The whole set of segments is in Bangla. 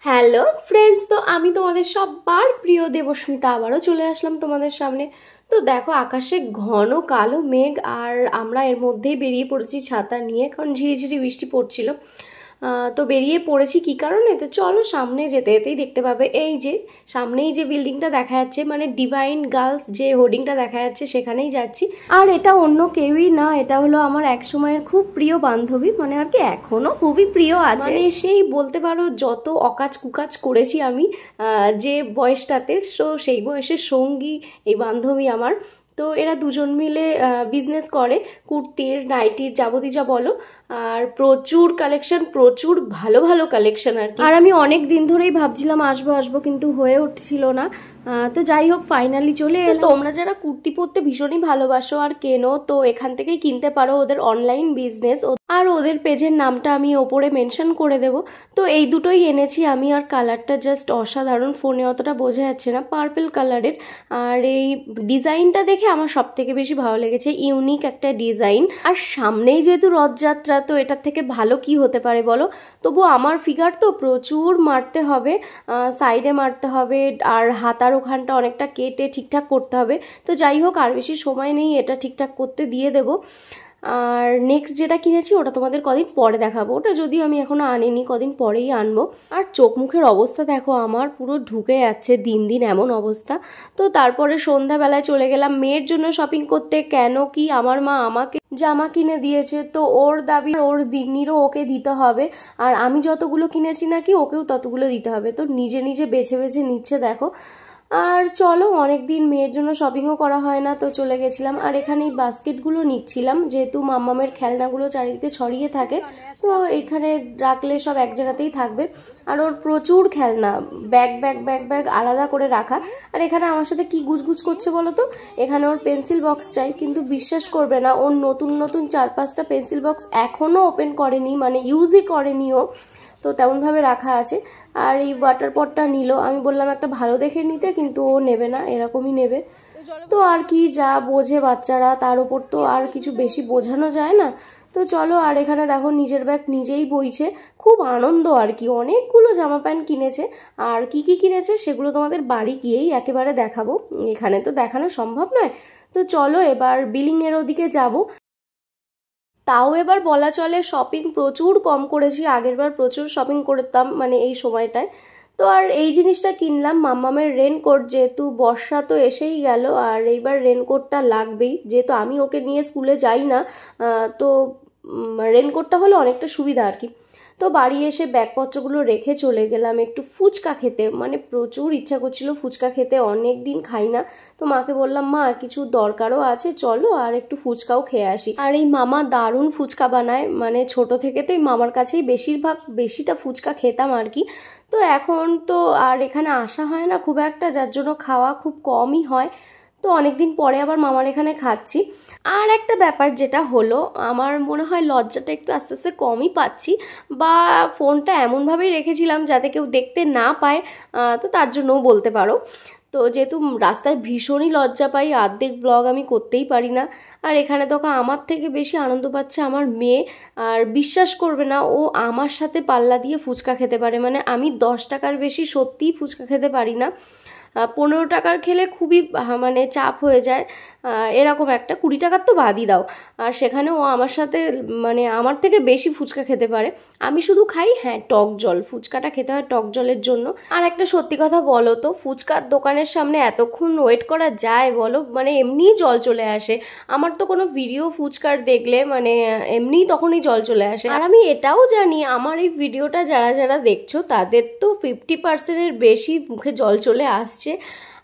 হ্যালো ফ্রেন্ডস, তো আমি তোমাদের সবার প্রিয় দেবস্মিতা আবারও চলে আসলাম তোমাদের সামনে। তো দেখো, আকাশে ঘন কালো মেঘ, আর আমরা এর মধ্যেই বেরিয়ে পড়েছি ছাতা নিয়ে, কারণ ঝিরিঝিরি বৃষ্টি পড়ছিল। তো বেরিয়ে পড়েছি কি কারণে, তো চলো সামনে যেতে যেতেই দেখতে পাবে এই যে সামনেই যে বিল্ডিংটা দেখা যাচ্ছে, মানে ডিভাইন গার্লস যে হোর্ডিংটা দেখা যাচ্ছে, সেখানেই যাচ্ছি। আর এটা অন্য কেউই না, এটা হলো আমার এক সময়ের খুব প্রিয় বান্ধবী, মানে আর কি এখনো খুবই প্রিয় আছে। মানে সেই বলতে পারো যত অকাজ কুকাজ করেছি আমি যে বয়সটাতে, সেই বয়সের সঙ্গী এই বান্ধবী আমার। তো এরা দুজন মিলে বিজনেস করে, কুর্তির নাইটির যাবতীয় যা বলো, আর প্রচুর কালেকশন, প্রচুর ভালো ভালো কালেকশন আর কি। আর আমি অনেক দিন ধরেই ভাবছিলাম আসবো আসবো, কিন্তু হয়ে উঠছিল না। তো যাই হোক, ফাইনালি চলে এলো। তোমরা যারা কুর্তি পরতে ভীষণই ভালোবাসো আর কেনো, তো এখান থেকেই কিনতে পারো, ওদের অনলাইন বিজনেস। আর ওদের পেজের নামটা আমি ওপরে মেনশন করে দেব। তো এই দুটোই এনেছি আমি, আর কালারটা জাস্ট অসাধারণ, ফোনে অতটা বোঝা যাচ্ছে না, পার্পল কালারের। আর এই ডিজাইনটা দেখে আমার সব থেকে বেশি ভালো লেগেছে, ইউনিক একটা ডিজাইন। আর সামনেই যেহেতু রথযাত্রা, তো এটার থেকে ভালো কি হতে পারে বলো। তবু আমার ফিগার তো প্রচুর মারতে হবে, সাইডে মারতে হবে, আর হাতার ওখানটা অনেকটা কেটে ঠিকঠাক করতে হবে। তো যাই হোক, আর বেশি সময় নেই, এটা ঠিকঠাক করতে দিয়ে দেবো। আর নেক্সট যেটা কিনেছি ওটা তোমাদের কদিন পরে দেখাবো, ওটা যদিও আমি এখনো আনিনি, কদিন পরেই আনবো। আর চোখ মুখের অবস্থা দেখো, আমার পুরো ঢুকে যাচ্ছে দিন দিন এমন অবস্থা। তো তারপরে সন্ধ্যাবেলায় চলে গেলাম মেয়ের জন্য শপিং করতে। কেন কি, আমার মা আমাকে জামা কিনে দিয়েছে, তো ওর দাবি ওর দিন্নিরও ওকে দিতে হবে, আর আমি যতগুলো কিনেছি নাকি ওকেও ততগুলো দিতে হবে। তো নিজে নিজে বেছে বেছে নিচ্ছে দেখো। আর চলো, অনেকদিন মেয়ের জন্য শপিংও করা হয় না, তো চলে গেছিলাম। আর এখানে এই বাস্কেটগুলো নিচ্ছিলাম, যেহেতু মাম্মামের খেলনাগুলো চারিদিকে ছড়িয়ে থাকে, তো এখানে রাখলে সব এক জায়গাতেই থাকবে। আর ওর প্রচুর খেলনা, ব্যাগ ব্যাগ ব্যাগ ব্যাগ আলাদা করে রাখা। আর এখানে আমার সাথে কি গুজগুজ করছে বলো তো, এখানে ওর পেন্সিল বক্স চাই, কিন্তু বিশ্বাস করবে না, ওর নতুন নতুন 4-5টা পেন্সিল বক্স এখনও ওপেন করেনি, মানে ইউজই করেনি ও, তো তেমনভাবে রাখা আছে। আর এই ওয়াটার পটটা নিল, আমি বললাম একটা ভালো দেখে নিতে, কিন্তু ও নেবে না, এরকমই নেবে। তো আর কি, যা বোঝে বাচ্চারা, তার উপর তো আর কিছু বেশি বোঝানো যায় না। তো চলো, আর এখানে দেখো নিজের ব্যাগ নিজেই বইছে, খুব আনন্দ আর কি। অনেকগুলো জামা প্যান্ট কিনেছে, আর কি কি কিনেছে সেগুলো তোমাদের বাড়ি গিয়েই একেবারে দেখাবো, এখানে তো দেখানো সম্ভব নয়। তো চলো এবার বিলিংয়ের ওদিকে যাবো। তাও এবার বলা চলে শপিং প্রচুর কম করেছি, আগেরবার প্রচুর শপিং করতাম মানে এই সময়টায়। তো আর এই জিনিসটা কিনলাম, মাম্মামের রেনকোট, যেহেতু বর্ষা তো এসেই গেল, আর এইবার রেনকোটটা লাগবেই, যেহেতু আমি ওকে নিয়ে স্কুলে যাই না। তো রেনকোটটা হলে অনেকটা সুবিধা আর কি। তো বাড়ি এসে ব্যাগপত্রগুলো রেখে চলে গেলাম একটু ফুচকা খেতে, মানে প্রচুর ইচ্ছা করছিল ফুচকা খেতে, অনেক দিন খাই না। তো মাকে বললাম, মা কিছু দরকারও আছে, চলো আর একটু ফুচকাও খেয়ে আসি। আর এই মামা দারুণ ফুচকা বানায়, মানে ছোট থেকে তো এই মামার কাছেই বেশিটা ফুচকা খেতাম আর কি। তো এখন তো আর এখানে আসা হয় না খুব একটা, যার জন্য খাওয়া খুব কমই হয়। তো অনেকদিন পরে আবার মামার এখানে খাচ্ছি। আর একটা ব্যাপার যেটা হলো, আমার মনে হয় লজ্জাটা একটু আস্তে আস্তে কমই পাচ্ছি, বা ফোনটা এমনভাবেই রেখেছিলাম যাতে কেউ দেখতে না পায়, তো তার জন্যও বলতে পারো। তো যেহেতু রাস্তায় ভীষণই লজ্জা পাই, অর্ধেক ব্লগ আমি করতেই পারি না। আর এখানে তো আমার থেকে বেশি আনন্দ পাচ্ছে আমার মেয়ে। আর বিশ্বাস করবে না, ও আমার সাথে পাল্লা দিয়ে ফুচকা খেতে পারে, মানে আমি 10 টাকার বেশি সত্যিই ফুচকা খেতে পারি না। 15 টাকার খেলে খুবই মানে চাপ হয়ে যায়, এরকম একটা 20 টাকার তো বাদই দাও। আর সেখানে ও আমার সাথে মানে আমার থেকে বেশি ফুচকা খেতে পারে। আমি শুধু খাই হ্যাঁ টক জল, ফুচকাটা খেতে হয় টক জলের জন্য। আর একটা সত্যি কথা বলো তো, ফুচকার দোকানের সামনে এতক্ষণ ওয়েট করা যায় বলো, মানে এমনিই জল চলে আসে। আমার তো কোনো ভিডিও ফুচকার দেখলে মানে এমনিই তখনই জল চলে আসে। আর আমি এটাও জানি, আমার এই ভিডিওটা যারা যারা দেখছো তাদের তো 50%-এর বেশি মুখে জল চলে আসছে।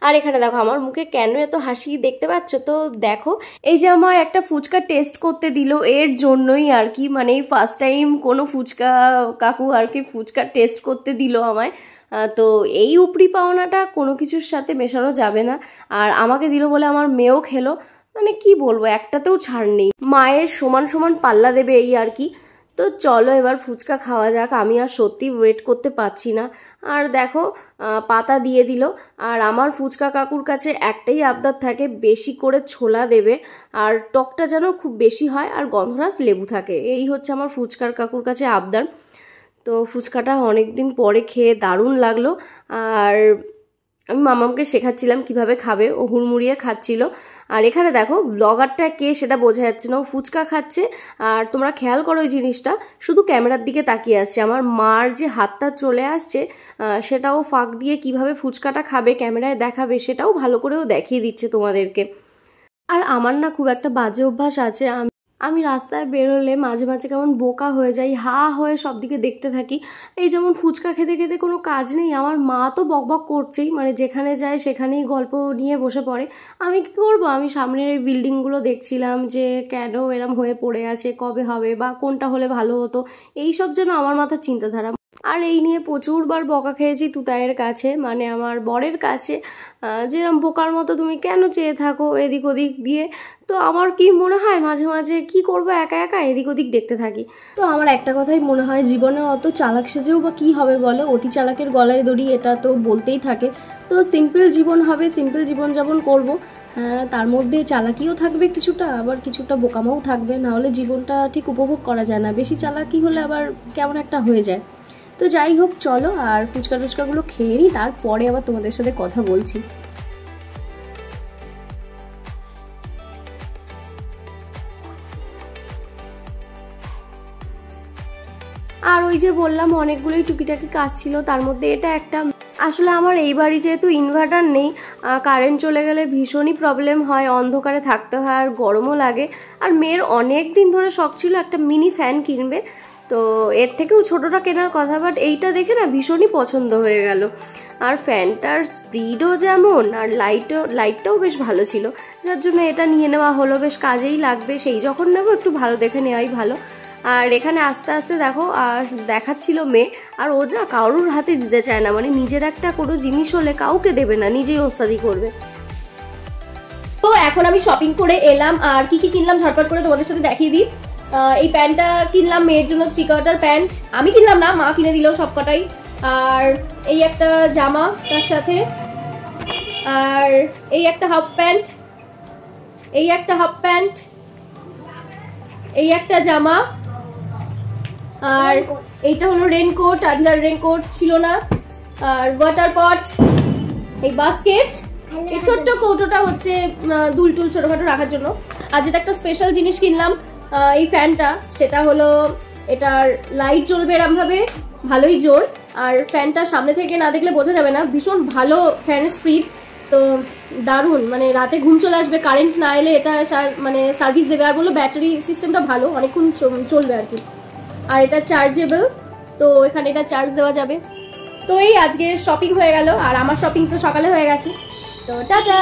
আর এখানে দেখো আমার মুখে কেন এত হাসি দেখতে পাচ্ছ, তো দেখো এই যে আমার একটা ফুচকা টেস্ট করতে দিল, এর জন্যই আর কি, মানে এই ফার্স্ট টাইম কোনো ফুচকা কাকু আর কি ফুচকা টেস্ট করতে দিল আমায়। তো এই উপরি পাওনাটা কোনো কিছুর সাথে মেশানো যাবে না। আর আমাকে দিল বলে আমার মেয়েও খেলো, মানে কি বলবো, একটাতেও ছাড় নেই, মায়ের সমান সমান পাল্লা দেবে এই আর কি। তো চলো এবার ফুচকা খাওয়া যাক, আমি আর সত্যি ওয়েট করতে পারছি না। আর দেখো পাতা দিয়ে দিল। আর আমার ফুচকা কাকুর কাছে একটাই আবদার থাকে, বেশি করে ছোলা দেবে, আর টকটা যেন খুব বেশি হয়, আর গন্ধরাজ লেবু থাকে, এই হচ্ছে আমার ফুচকার কাকুর কাছে আবদার। তো ফুচকাটা অনেক দিন পরে খেয়ে দারুণ লাগলো। আর আমি মামামকে শেখাচ্ছিলাম কিভাবে খাবে, ও হুড়মুড়িয়ে খাচ্ছিল। আর এখানে দেখো ব্লগারটা কে সেটা বোঝা যাচ্ছে না, ও ফুচকা খাচ্ছে। আর তোমরা খেয়াল করো ওই জিনিসটা, শুধু ক্যামেরার দিকে তাকিয়ে আসছে। আমার মার যে হাতটা চলে আসছে সেটাও ফাঁক দিয়ে কিভাবে ফুচকাটা খাবে ক্যামেরায় দেখাবে সেটাও ভালো করেও দেখিয়ে দিচ্ছে তোমাদেরকে। আর আমার না খুব একটা বাজে অভ্যাস আছে, আমি রাস্তায় বেরোলে মাঝে মাঝে কেমন বোকা হয়ে যাই, হা হয়ে সব দিকে দেখতে থাকি। এই যেমন ফুচকা খেতে খেতে কোনো কাজ নেই, আমার মা তো বকবক করছেই, মানে যেখানে যায় সেখানেই গল্প নিয়ে বসে পড়ে। আমি কী করবো, আমি সামনের এই বিল্ডিংগুলো দেখছিলাম যে কেন এরম হয়ে পড়ে আছে, কবে হবে বা কোনটা হলে ভালো হতো, এই সব যেন আমার মাথার চিন্তাধারা। আর এই নিয়ে প্রচুরবার বকা খেয়েছি তুতায়ের কাছে, মানে আমার বরের কাছে, যেরম বোকার মতো তুমি কেন চেয়ে থাকো এদিক ওদিক দিয়ে। তো আমার কি মনে হয় মাঝে মাঝে কি করবো, একা একা এদিক ওদিক দেখতে থাকি। তো আমার একটা কথাই মনে হয়, জীবনে অত চালাক সেজেও বা কী হবে বলো, অতি চালাকের গলায় দড়ি, এটা তো বলতেই থাকে। তো সিম্পল জীবন হবে, সিম্পল জীবনযাপন করব। তার মধ্যে চালাকিও থাকবে কিছুটা, আবার কিছুটা বোকামাও থাকবে, নাহলে জীবনটা ঠিক উপভোগ করা যায় না। বেশি চালাকি হলে আবার কেমন একটা হয়ে যায়। তো যাই হোক, চলো আর ফুচকা টুচকাগুলো খেয়ে নিই, তারপরে আবার তোমাদের সাথে কথা বলছি। আর ওই যে বললাম অনেকগুলোই টুকিটাকি কাজ ছিল, তার মধ্যে এটা একটা। আসলে আমার এই বাড়ি যেহেতু ইনভার্টার নেই, কারেন্ট চলে গেলে ভীষণই প্রবলেম হয়, অন্ধকারে থাকতে হয় আর গরমও লাগে। আর মেয়ের অনেক দিন ধরে শখ ছিল একটা মিনি ফ্যান কিনবে, তো এর থেকেও ছোটোটা কেনার কথা, বাট এইটা দেখে না ভীষণই পছন্দ হয়ে গেল। আর ফ্যানটার স্পিডও যেমন, আর লাইটটাও বেশ ভালো ছিল, যার জন্য এটা নিয়ে নেওয়া হলো। বেশ কাজেই লাগবে, সেই যখন নেবো একটু ভালো দেখে নেওয়াই ভালো। আর এখানে আস্তে আস্তে দেখো আর দেখাচ্ছিল মেয়ে, আর ও যা কারোর হাতে দিতে চায় না, মানে নিজের একটা কোনো জিনিস হলে কাউকে দেবে না, নিজেই ওস্তাদি করবে। তো এখন আমি শপিং করে এলাম, আর কি কি কিনলাম ঝটপট করে তোমাদের সাথে দেখিয়ে দিই। এই প্যান্টটা কিনলাম মেয়ের জন্য, 3 কোয়ার্টার প্যান্ট, আমি কিনলাম না, মা কিনে দিল সবকটাই। আর এই একটা জামা তার সাথে, আর এই একটা হাফ প্যান্ট, এই একটা হাফ প্যান্ট, এই একটা জামা, আর এইটা হলো রেনকোট, আদিলার রেনকোট ছিল না, আর ওয়াটার পট, এই বাস্কেট, এই ছোট্ট কৌটোটা হচ্ছে দুল টুল ছোটখাটো রাখার জন্য। আর যেটা একটা স্পেশাল জিনিস কিনলাম, এই ফ্যানটা, সেটা হলো এটার লাইট জ্বলবে এরমভাবে, ভালোই জোর। আর ফ্যানটা সামনে থেকে না দেখলে বোঝা যাবে না, ভীষণ ভালো ফ্যানের স্পিড, তো দারুণ, মানে রাতে ঘুম চলে আসবে কারেন্ট না এলে, এটা মানে সার্ভিস দেবে। আর বললো ব্যাটারি সিস্টেমটা ভালো, অনেকক্ষণ চলবে আর কি। আর এটা চার্জেবল, তো এখানে এটা চার্জ দেওয়া যাবে। তো এই আজকের শপিং হয়ে গেল, আর আমার শপিং তো সকালে হয়ে গেছে। তো টাটা।